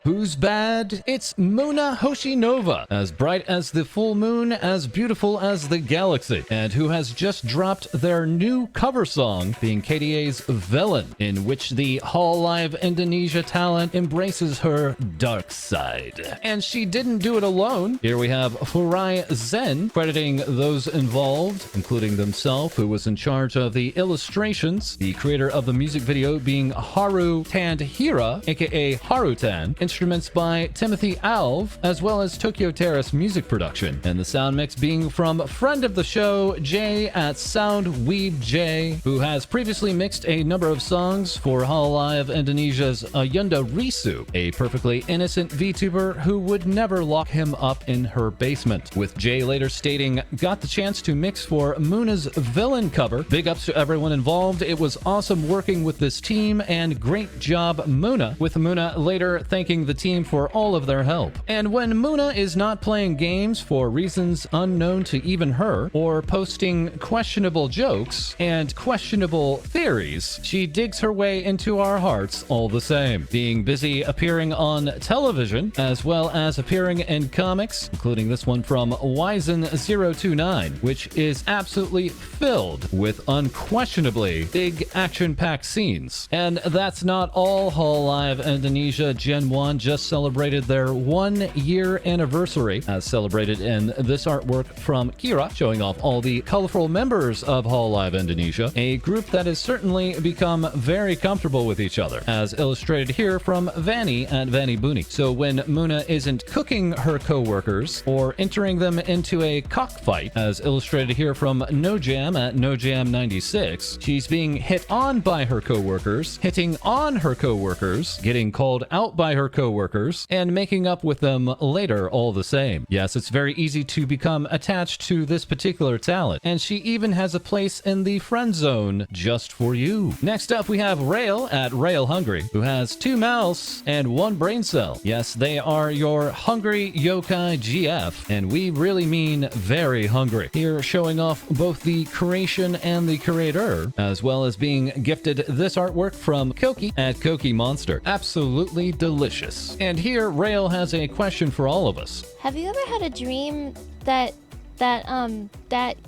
Who's bad? It's Moona Hoshinova, as bright as the full moon, as beautiful as the galaxy, and who has just dropped their new cover song, being KDA's Villain, in which the Hololive Indonesia talent embraces her dark side. And she didn't do it alone. Here we have Furai Zen crediting those involved, including themselves, who was in charge of the illustrations, the creator of the music video being Haru Tandhira, aka Harutan, instruments by Timothy Alve, as well as Tokyo Terrace music production, and the sound mix being from friend of the show, Jay at SoundWeebJ, who has previously mixed a number of songs for Hololive Indonesia's Ayunda Risu, a perfectly innocent VTuber who would never lock him up in her basement, with Jay later stating, "Got the chance to mix for Moona's Villain cover. Big ups to everyone involved. It was awesome working with this team, and great job, Moona," with Moona later thanking the team for all of their help. And when Moona is not playing games for reasons unknown to even her, or posting questionable jokes and questionable theories, she digs her way into our hearts all the same, being busy appearing on television, as well as appearing in comics, including this one from Wizen029, which is absolutely filled with unquestionably big action-packed scenes. And that's not all. Hololive Indonesia Gen 1 just celebrated their 1-year anniversary, as celebrated in this artwork from Kira, showing off all the colorful members of Hololive Indonesia, a group that has certainly become very comfortable with each other, as illustrated here from Vanny at Vanny Booney. So when Moona isn't cooking her co-workers or entering them into a cockfight, as illustrated here from NoJam at NoJam96, she's being hit on by her co-workers, hitting on her co-workers, getting called out by her co-workers, and making up with them later all the same. Yes, it's very easy to become attached to this particular talent, and she even has a place in the friend zone just for you. Next up, we have Rail at Rail Hungry, who has 2 mouths and 1 brain cell. Yes, they are your hungry yokai GF, and we really mean very hungry. Here showing off both the creation and the creator, as well as being gifted this artwork from Koki at Koki Monster. Absolutely delicious. And here, Rail has a question for all of us. Have you ever had a dream that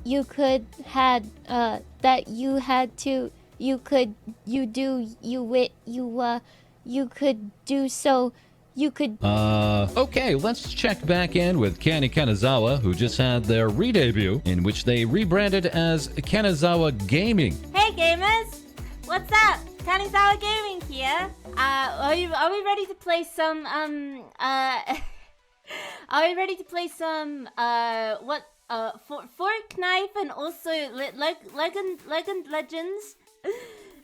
you could had that you had to you could do so you could... Okay, let's check back in with Kani Kanizawa, who just had their re-debut, in which they rebranded as Kanizawa Gaming. Hey gamers! What's up? Kanizawa Gaming here. Are we ready to play some, are we ready to play some, Fork Knife and also Legends?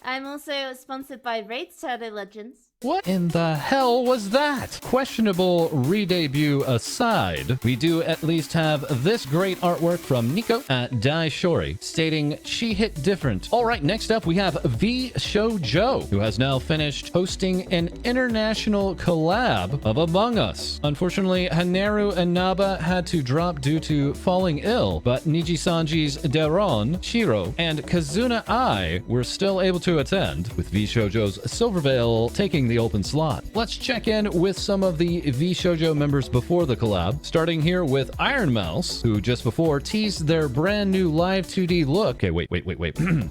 I'm also sponsored by Raid Shadow Legends. What in the hell was that? Questionable re-debut aside, we do at least have this great artwork from Nico at Dai Shori, stating she hit different. All right, next up we have Vshojo, who has now finished hosting an international collab of Among Us. Unfortunately, Haneru and Naba had to drop due to falling ill, but Nijisanji's Deron, Shiro, and Kizuna AI were still able to attend, with Vshojo's Silverveil taking the open slot. Let's check in with some of the Vshojo members before the collab, starting here with Iron Mouse, who just before teased their brand new live 2D look. Okay, wait.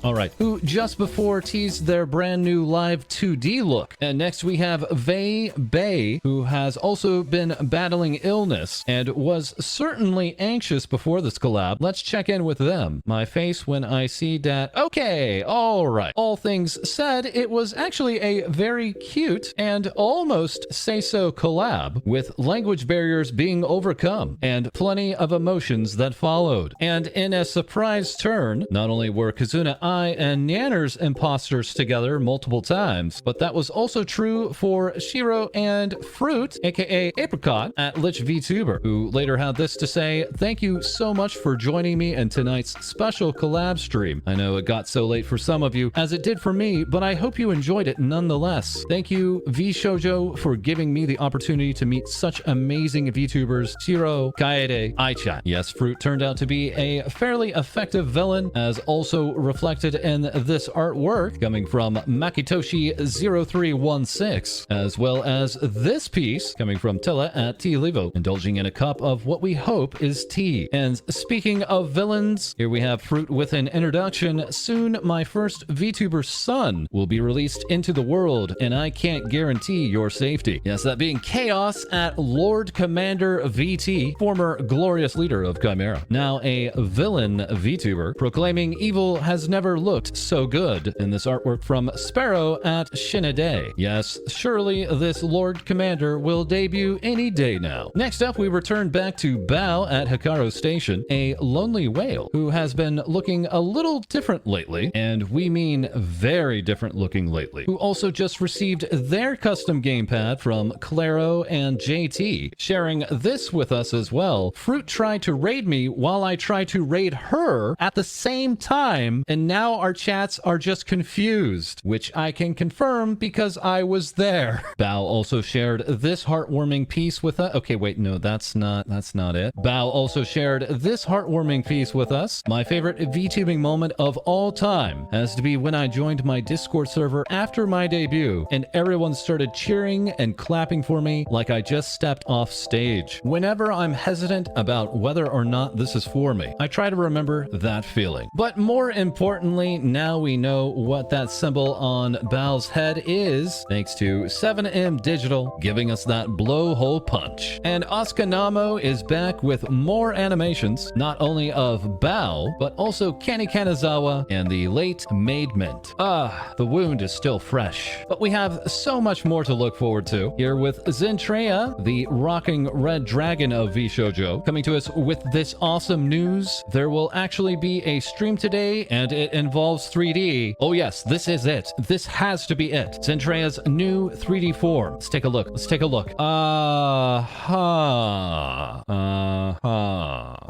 All right. Who just before teased their brand new live 2D look. And next we have Vei Bei, who has also been battling illness and was certainly anxious before this collab. Let's check in with them. My face when I see that. Okay, all right. All things said, it was actually a very cute and almost say-so collab, with language barriers being overcome and plenty of emotions that followed. And in a surprise turn, not only were Kizuna AI and Nyanner's imposters together multiple times, but that was also true for Shiro and Froot, aka Apricot, at Lich Vtuber, who later had this to say, "Thank you so much for joining me in tonight's special collab stream. I know it got so late for some of you, as it did for me, but I hope you enjoyed it nonetheless. Thank you you, Vshojo, for giving me the opportunity to meet such amazing VTubers, Shiro, Kaede, Aicha. Yes, Froot turned out to be a fairly effective villain, as also reflected in this artwork coming from Makitoshi0316, as well as this piece coming from Tilla at Tea Levo, indulging in a cup of what we hope is tea. And speaking of villains, here we have Froot with an introduction. Soon, my first VTuber son will be released into the world, and I can't guarantee your safety. Yes, that being Chaos at Lord Commander VT, former glorious leader of Chimera, now a villain VTuber, proclaiming evil has never looked so good in this artwork from Sparrow at Shinade. Yes, surely this Lord Commander will debut any day now. Next up, we return back to Bao at Hikaru Station, a lonely whale who has been looking a little different lately, and we mean very different looking lately, who also just received their custom gamepad from Claro and JT, sharing this with us as well. Froot tried to raid me while I tried to raid her at the same time, and now our chats are just confused, which I can confirm because I was there. Bao also shared this heartwarming piece with us. Okay, wait, no, that's not it. Bao also shared this heartwarming piece with us. My favorite VTubing moment of all time has to be when I joined my Discord server after my debut, and everyone started cheering and clapping for me like I just stepped off stage. Whenever I'm hesitant about whether or not this is for me, I try to remember that feeling. But more importantly, now we know what that symbol on Bao's head is, thanks to 7M Digital giving us that blowhole punch. And Oskanamo is back with more animations, not only of Bao, but also Kani Kanizawa and the late Maid Mint. The wound is still fresh, but we have so much more to look forward to. Here with Zentreya, the rocking red dragon of Vshojo, coming to us with this awesome news. There will actually be a stream today, and it involves 3D. Oh yes, this is it. This has to be it. Zentreya's new 3D form. Let's take a look. Let's take a look.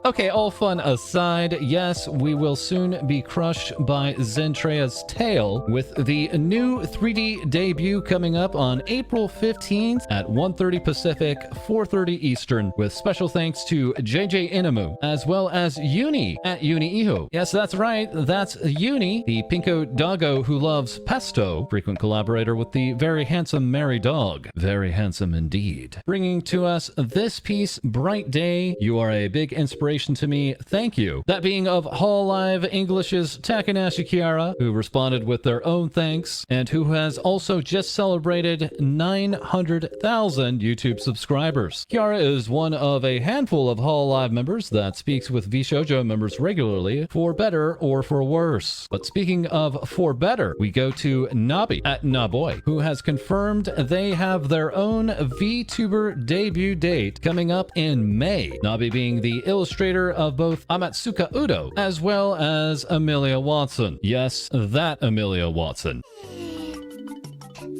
Okay, all fun aside, yes, we will soon be crushed by Zentreya's tail with the new 3D debut coming up on April 15th at 1:30 Pacific, 4:30 Eastern, with special thanks to JJ Inamu, as well as Uni at Uni Iho. Yes, that's right, that's Uni, the pinko doggo who loves pesto, frequent collaborator with the very handsome Mary Dog. Very handsome indeed. Bringing to us this piece, Bright Day. You are a big inspiration to me. Thank you. That being of Hall Live English's Takanashi Kiara, who responded with their own thanks, and who has also just celebrated 900,000 YouTube subscribers. Kiara is one of a handful of Hall Live members that speaks with Vshojo members regularly, for better or for worse. But speaking of for better, we go to Nabi at Naboy, who has confirmed they have their own VTuber debut date coming up in May. Nabi being the illustrator of both Amatsuka Udo as well as Amelia Watson. Yes, that Amelia Watson.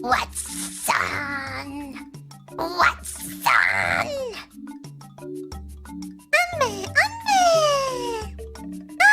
What's on? What's on? Ame, ame, ame, ame,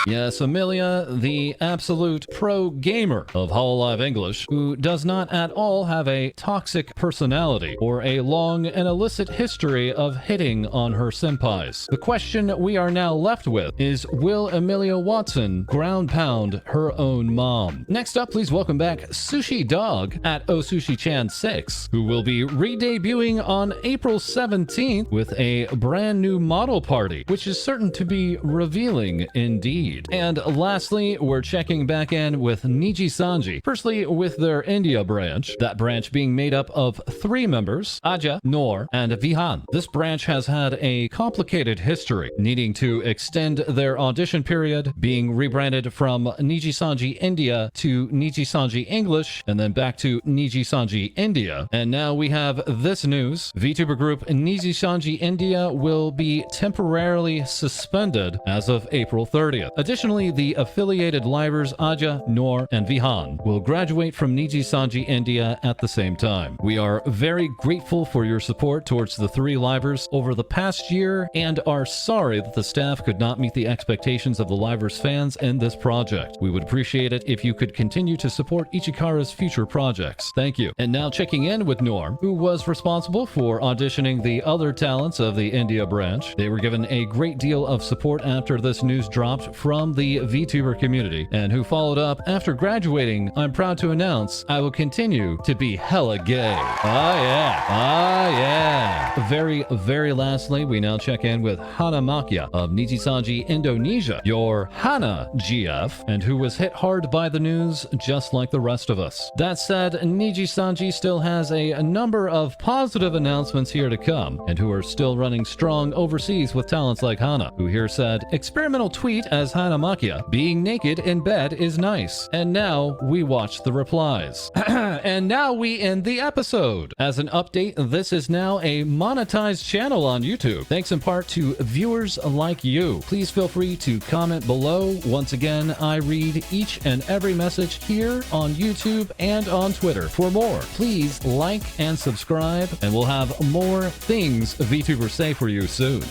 Yes, Amelia, the absolute pro gamer of Hall Live English, who does not at all have a toxic personality or a long and illicit history of hitting on her senpais. The question we are now left with is, will Amelia Watson ground pound her own mom? Next up, please welcome back Sushi Dog at OSushiChan6, who will be re-debuting on April 17th with a brand new model party, which is certain to be revealing indeed. And lastly, we're checking back in with Nijisanji. Firstly, with their India branch, that branch being made up of 3 members, Aja, Noor, and Vihan. This branch has had a complicated history, needing to extend their audition period, being rebranded from Nijisanji India to Nijisanji English, and then back to Nijisanji India. And now we have this news. VTuber group Nijisanji India will be temporarily suspended as of April 30th. Additionally, the affiliated livers Aja, Noor, and Vihan will graduate from Nijisanji India at the same time. We are very grateful for your support towards the 3 livers over the past year and are sorry that the staff could not meet the expectations of the livers fans in this project. We would appreciate it if you could continue to support Ichikara's future projects. Thank you. And now checking in with Noor, who was responsible for auditioning the other talents of the India branch. They were given a great deal of support after this news dropped from the VTuber community, and who followed up after graduating. I'm proud to announce I will continue to be hella gay. Ah yeah, ah yeah. Very lastly, we now check in with Hana Makia of Nijisanji Indonesia, your Hana GF, and who was hit hard by the news just like the rest of us. That said, Nijisanji still has a number of positive announcements here to come, and who are still running strong overseas with talents like Hana, who here said, experimental tweet as Hana Makia, being naked in bed is nice. And now we watch the replies. And now we end the episode. As an update, this is now a monetized channel on YouTube, thanks in part to viewers like you. Please feel free to comment below. Once again, I read each and every message here on YouTube and on Twitter. For more, please like and subscribe, and we'll have more Things Vtubers Say for you soon.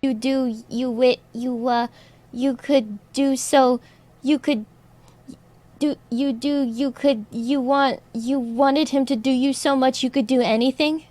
You could do so, you wanted him to do you so much you could do anything?